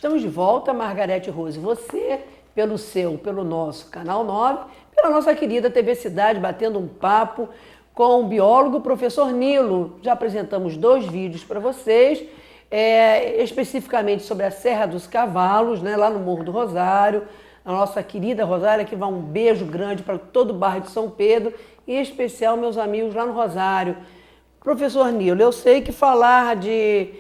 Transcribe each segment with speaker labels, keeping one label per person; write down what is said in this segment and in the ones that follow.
Speaker 1: Estamos de volta, Margarete Rose, você, pelo nosso Canal 9, pela nossa querida TV Cidade, batendo um papo com o biólogo, professor Nilo. Já apresentamos 2 vídeos para vocês, especificamente sobre a Serra dos Cavalos, né, lá no Morro do Rosário, a nossa querida Rosário, que vai um beijo grande para todo o bairro de São Pedro, e em especial meus amigos lá no Rosário. Professor Nilo, eu sei que falar de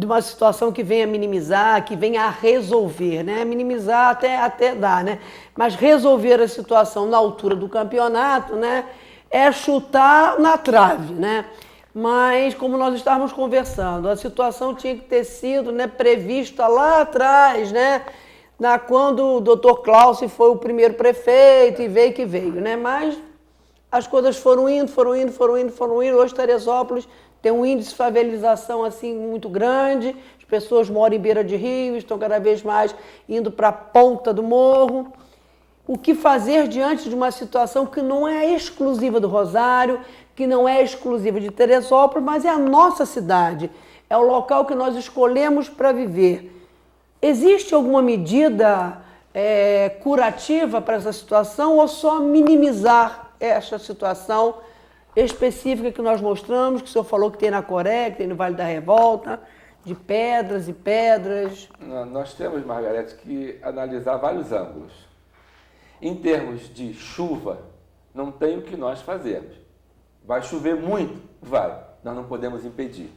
Speaker 1: uma situação que venha minimizar, que venha a resolver, né? Minimizar até dá, né? Mas resolver a situação na altura do campeonato, né? É chutar na trave, né? Mas, como nós estávamos conversando, a situação tinha que ter sido, né, prevista lá atrás, né? Quando o doutor Klaus foi o primeiro prefeito e veio que veio, né? Mas as coisas foram indo. Hoje Teresópolis tem um índice de favelização assim muito grande, as pessoas moram em beira de rio, estão cada vez mais indo para a ponta do morro. O que fazer diante de uma situação que não é exclusiva do Rosário, que não é exclusiva de Teresópolis, mas é a nossa cidade, é o local que nós escolhemos para viver. Existe alguma medida curativa para essa situação ou só minimizar essa situação específica que nós mostramos, que o senhor falou que tem na Coré, que tem no Vale da Revolta, de pedras e pedras?
Speaker 2: Nós temos, Margarete, que analisar vários ângulos. Em termos de chuva, não tem o que nós fazermos. Vai chover muito? Vai. Nós não podemos impedir.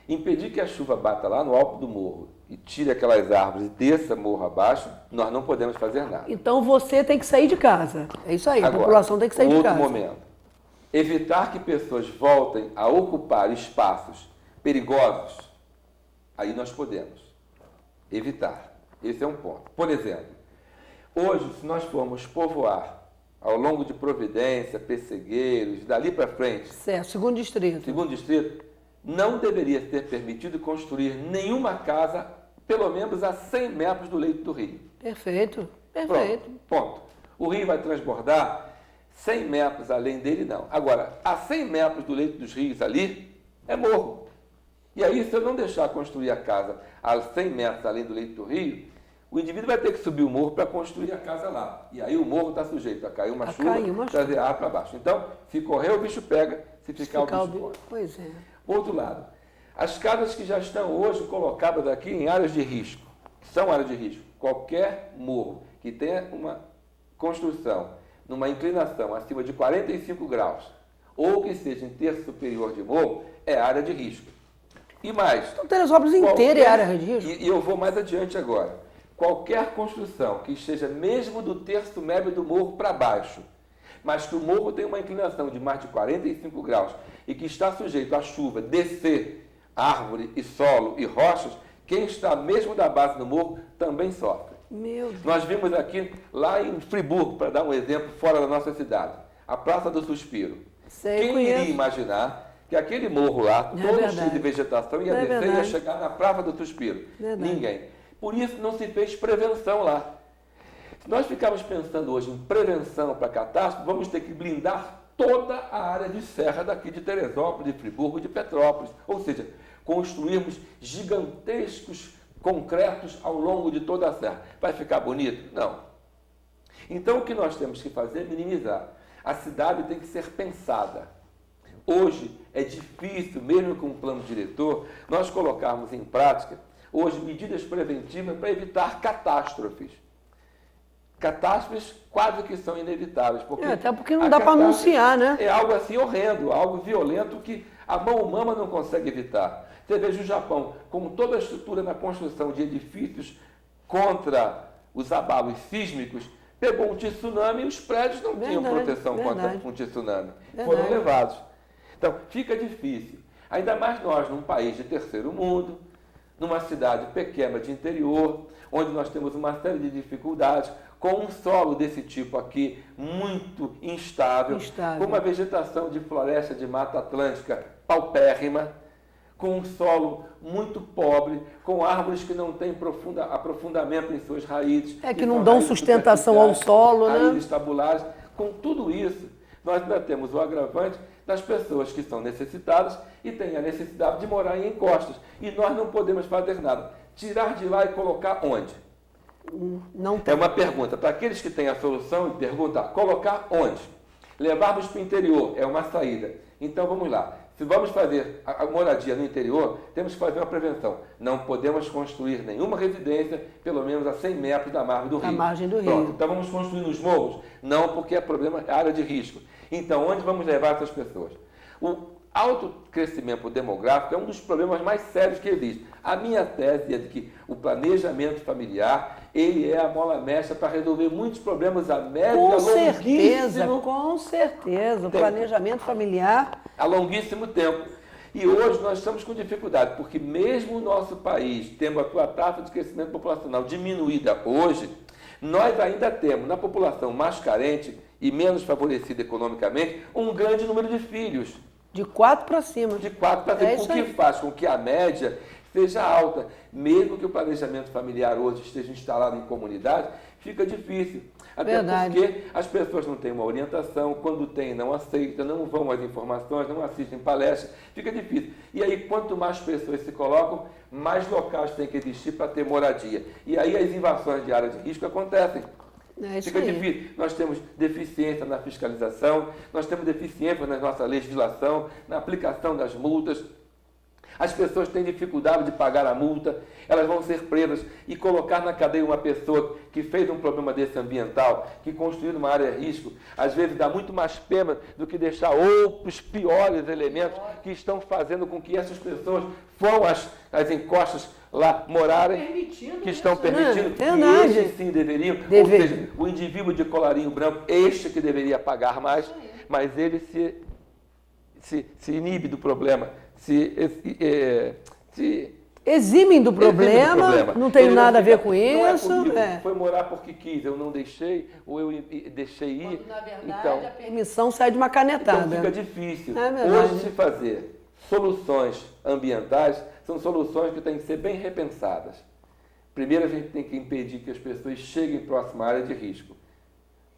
Speaker 2: Impedir que a chuva bata lá no alto do morro e tire aquelas árvores e desça morro abaixo, nós não podemos fazer nada.
Speaker 1: Então você tem que sair de casa. É isso aí,
Speaker 2: agora,
Speaker 1: a população tem que sair de casa.
Speaker 2: Outro momento. Evitar que pessoas voltem a ocupar espaços perigosos, aí nós podemos evitar. Esse é um ponto. Por exemplo, hoje, se nós formos povoar ao longo de Providência, Pessegueiros, dali para frente...
Speaker 1: Certo, segundo distrito,
Speaker 2: não deveria ser permitido construir nenhuma casa, pelo menos a 100 metros do leito do rio.
Speaker 1: Perfeito.
Speaker 2: Ponto. O rio vai transbordar 100 metros além dele, não. Agora, a 100 metros do leito dos rios ali, é morro. E aí, se eu não deixar construir a casa a 100 metros além do leito do rio, o indivíduo vai ter que subir o morro para construir a casa lá. E aí o morro está sujeito a cair uma chuva, trazer ar para baixo. Então, se correr, o bicho pega, se ficar o bicho corre.
Speaker 1: Pois é.
Speaker 2: Por outro lado, as casas que já estão hoje colocadas aqui em áreas de risco, que são áreas de risco, qualquer morro que tenha uma construção numa inclinação acima de 45 graus, ou que seja em terço superior de morro, é área de risco. E mais...
Speaker 1: Então, Teresópolis inteira é área de risco.
Speaker 2: E eu vou mais adiante agora. Qualquer construção que esteja mesmo do terço médio do morro para baixo, mas que o morro tem uma inclinação de mais de 45 graus e que está sujeito à chuva, descer árvore e solo e rochas, quem está mesmo da base do morro também sofre.
Speaker 1: Meu Deus.
Speaker 2: Nós vimos aqui, lá em Friburgo, para dar um exemplo fora da nossa cidade, a Praça do Suspiro. Quem iria imaginar que aquele morro lá, todo cheio de vegetação, ia descer e ia chegar na Praça do Suspiro? Ninguém. Por isso não se fez prevenção lá. Se nós ficarmos pensando hoje em prevenção para catástrofe, vamos ter que blindar toda a área de serra daqui de Teresópolis, de Friburgo, de Petrópolis. Ou seja, construirmos gigantescos concretos ao longo de toda a serra. Vai ficar bonito? Não. Então o que nós temos que fazer é minimizar. A cidade tem que ser pensada. Hoje é difícil, mesmo com um plano diretor, nós colocarmos em prática, hoje, medidas preventivas para evitar catástrofes. Catástrofes quase que são inevitáveis.
Speaker 1: Até porque não dá para anunciar, né?
Speaker 2: É algo assim horrendo, algo violento que a mão humana não consegue evitar. Você veja o Japão, com toda a estrutura na construção de edifícios contra os abalos sísmicos, pegou um tsunami e os prédios não tinham proteção contra um tsunami. Foram levados. Então, fica difícil. Ainda mais nós, num país de terceiro mundo, numa cidade pequena de interior, onde nós temos uma série de dificuldades, com um solo desse tipo aqui, muito instável, com uma vegetação de floresta de Mata Atlântica paupérrima, com um solo muito pobre, com árvores que não têm aprofundamento em suas raízes.
Speaker 1: Que não dão sustentação ao solo, né?
Speaker 2: Raízes tabulares. Com tudo isso, nós ainda temos o agravante das pessoas que são necessitadas e têm a necessidade de morar em encostas. E nós não podemos fazer nada. Tirar de lá e colocar onde?
Speaker 1: Não tem.
Speaker 2: É uma pergunta para aqueles que têm a solução e perguntar, colocar onde? Levarmos para o interior é uma saída. Então vamos lá. Se vamos fazer a moradia no interior, temos que fazer uma prevenção. Não podemos construir nenhuma residência, pelo menos a 100 metros da margem do rio.
Speaker 1: A margem do rio.
Speaker 2: Pronto. Então vamos construir nos morros? Não, porque é problema, é área de risco. Então, onde vamos levar essas pessoas? O alto crescimento demográfico é um dos problemas mais sérios que existe. A minha tese é de que o planejamento familiar, ele é a mola mestra para resolver muitos problemas a médio e a longuíssimo
Speaker 1: Com certeza. O planejamento familiar...
Speaker 2: a longuíssimo tempo. E hoje nós estamos com dificuldade, porque mesmo o nosso país tendo a sua taxa de crescimento populacional diminuída hoje, nós ainda temos na população mais carente e menos favorecida economicamente um grande número de filhos.
Speaker 1: De 4 para cima.
Speaker 2: De 4 para cima, o que faz com que a média seja alta. Mesmo que o planejamento familiar hoje esteja instalado em comunidade, fica difícil. Até porque as pessoas não têm uma orientação, quando tem, não aceitam, não vão às informações, não assistem palestras, fica difícil. E aí, quanto mais pessoas se colocam, mais locais tem que existir para ter moradia. E aí as invasões de área de risco acontecem. Fica difícil. Nós temos deficiência na fiscalização, nós temos deficiência na nossa legislação, na aplicação das multas. As pessoas têm dificuldade de pagar a multa, elas vão ser presas e colocar na cadeia uma pessoa que fez um problema desse ambiental, que construiu uma área de risco, às vezes dá muito mais pena do que deixar outros piores elementos que estão fazendo com que essas pessoas vão às encostas lá morarem, que estão permitindo, que estes sim deveriam, ou seja, o indivíduo de colarinho branco, este que deveria pagar mais, mas ele se inibe do problema, se
Speaker 1: eximem do problema, não tem nada a ver com isso.
Speaker 2: Foi morar porque quis, eu não deixei, ou eu deixei ir.
Speaker 1: Quando, na verdade, então, a permissão sai de uma canetada.
Speaker 2: Então fica difícil. Hoje, se fazer soluções ambientais, são soluções que têm que ser bem repensadas. Primeiro, a gente tem que impedir que as pessoas cheguem próximo à área de risco.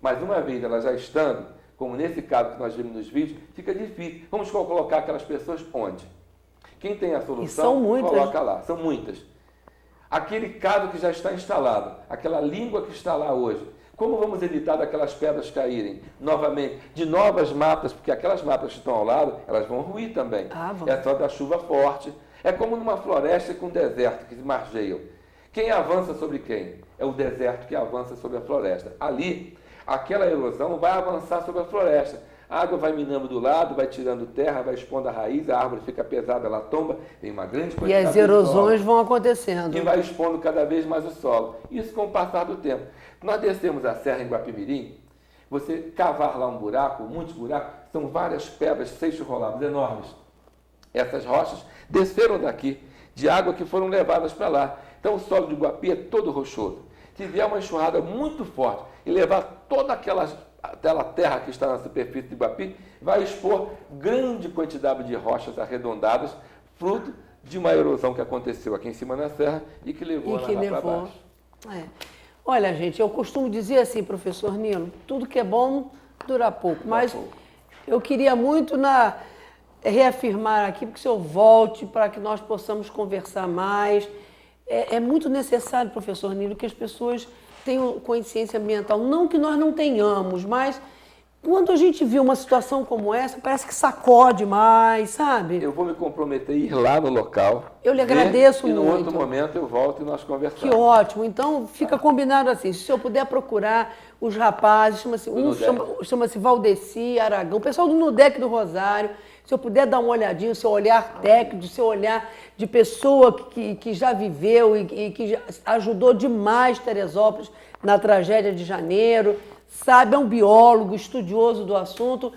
Speaker 2: Mas uma vez elas já estando, como nesse caso que nós vimos nos vídeos, fica difícil. Vamos colocar aquelas pessoas onde? Quem tem a solução, coloca lá. São muitas. Aquele caso que já está instalado, aquela língua que está lá hoje, como vamos evitar daquelas pedras caírem novamente, de novas matas, porque aquelas matas que estão ao lado, elas vão ruir também. É só da chuva forte. É como numa floresta e com um deserto que se margeiam. Quem avança sobre quem? É o deserto que avança sobre a floresta. Ali, aquela erosão vai avançar sobre a floresta. A água vai minando do lado, vai tirando terra, vai expondo a raiz, a árvore fica pesada, ela tomba, tem uma grande quantidade de
Speaker 1: solo. E as erosões vão acontecendo.
Speaker 2: E vai expondo cada vez mais o solo. Isso com o passar do tempo. Nós descemos a serra em Guapimirim, você cavar lá um buraco, muitos buracos, são várias pedras, seixos rolados enormes. Essas rochas desceram daqui, de água que foram levadas para lá. Então o solo de Guapi é todo rochoso. Se vier uma enxurrada muito forte e levar toda aquela terra que está na superfície de Guapi, vai expor grande quantidade de rochas arredondadas, fruto de uma erosão que aconteceu aqui em cima na serra e que levou lá para baixo.
Speaker 1: Olha, gente, eu costumo dizer assim, professor Nilo, tudo que é bom dura pouco, mas eu queria muito reafirmar aqui, porque o senhor volte para que nós possamos conversar mais. É muito necessário, professor Nilo, que as pessoas tenham consciência ambiental. Não que nós não tenhamos, mas quando a gente vê uma situação como essa, parece que sacode mais, sabe?
Speaker 2: Eu vou me comprometer a ir lá no local.
Speaker 1: Eu lhe agradeço muito.
Speaker 2: E no outro momento eu volto e nós conversamos.
Speaker 1: Que ótimo. Então fica combinado assim. Se o senhor puder procurar os rapazes, chama-se Valdeci Aragão, o pessoal do Nudec do Rosário. Se eu puder dar uma olhadinha, o seu olhar técnico, o seu olhar de pessoa que já viveu e que já ajudou demais Teresópolis na tragédia de janeiro, sabe, é um biólogo, estudioso do assunto,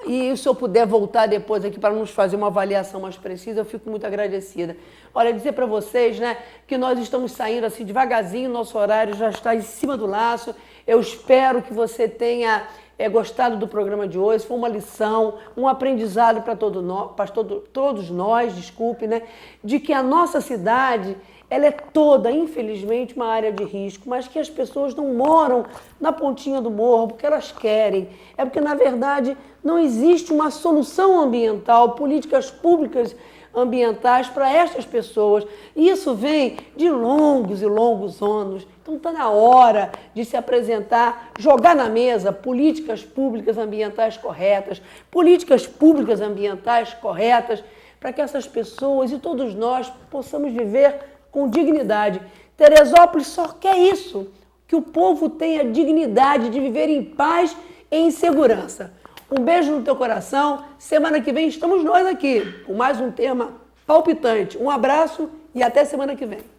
Speaker 1: e se eu puder voltar depois aqui para nos fazer uma avaliação mais precisa, eu fico muito agradecida. Olha, dizer para vocês, né, que nós estamos saindo assim devagarzinho, nosso horário já está em cima do laço. Eu espero que você tenha gostado do programa de hoje. Foi uma lição, um aprendizado para todos nós, desculpe, né, de que a nossa cidade, ela é toda, infelizmente, uma área de risco, mas que as pessoas não moram na pontinha do morro porque elas querem. É porque, na verdade, não existe uma solução ambiental, políticas públicas ambientais para estas pessoas. E isso vem de longos e longos anos. Então está na hora de se apresentar, jogar na mesa políticas públicas ambientais corretas, políticas públicas ambientais corretas, para que essas pessoas e todos nós possamos viver com dignidade. Teresópolis só quer isso, que o povo tenha dignidade de viver em paz e em segurança. Um beijo no teu coração. Semana que vem estamos nós aqui com mais um tema palpitante. Um abraço e até semana que vem.